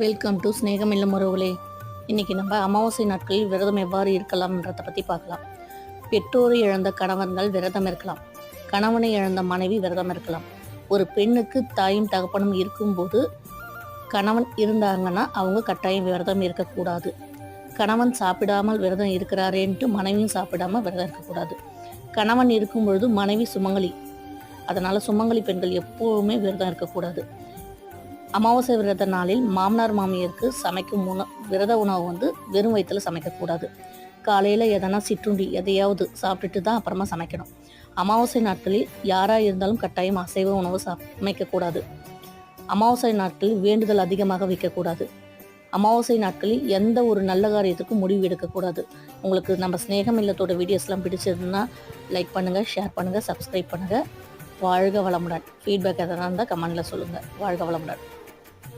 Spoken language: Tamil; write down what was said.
வெல்கம் டு ஸ்நேகம் இல்லம் உறவுகளே. இன்றைக்கி நம்ம அமாவாசை நாட்களில் விரதம் எவ்வாறு இருக்கலாம்ன்றதை பற்றி பார்க்கலாம். பெற்றோரை இழந்த கணவன்கள் விரதம் இருக்கலாம். கணவனை இழந்த மனைவி விரதம் இருக்கலாம். ஒரு பெண்ணுக்கு தாயும் தகப்பனும் இருக்கும்போது கணவன் இருந்தாங்கன்னா அவங்க கட்டாயம் விரதம் இருக்கக்கூடாது. கணவன் சாப்பிடாமல் விரதம் இருக்கிறாரேன்ட்டு மனைவியும் சாப்பிடாமல் விரதம் இருக்கக்கூடாது. கணவன் இருக்கும்பொழுது மனைவி சுமங்கலி. அதனால் சுமங்கலி பெண்கள் எப்போவுமே விரதம் இருக்கக்கூடாது. அமாவாசை விரத நாளில் மாமனார் மாமியாருக்கு சமைக்கும் விரத உணவு வெறும் வயிற்றில் சமைக்கக்கூடாது. காலையில் எதனா சிற்றுண்டி எதையாவது சாப்பிட்டுட்டு தான் அப்புறமா சமைக்கணும். அமாவாசை நாட்களில் யாராக இருந்தாலும் கட்டாயம் அசைவ உணவு சமைக்கக்கூடாது. அமாவாசை நாட்களில் வேண்டுதல் அதிகமாக வைக்கக்கூடாது. அமாவாசை நாட்களில் எந்த ஒரு நல்ல காரியத்துக்கும் முடிவு எடுக்கக்கூடாது. உங்களுக்கு நம்ம ஸ்நேகம் இல்லத்தோட வீடியோஸ்லாம் பிடிச்சிருந்தா லைக் பண்ணுங்கள், ஷேர் பண்ணுங்கள், சப்ஸ்கிரைப் பண்ணுங்கள். வாழ்க வளமுடன். ஃபீட்பேக் எதனா இருந்தால் கமெண்டில் சொல்லுங்கள். வாழ்க வளமுடன்.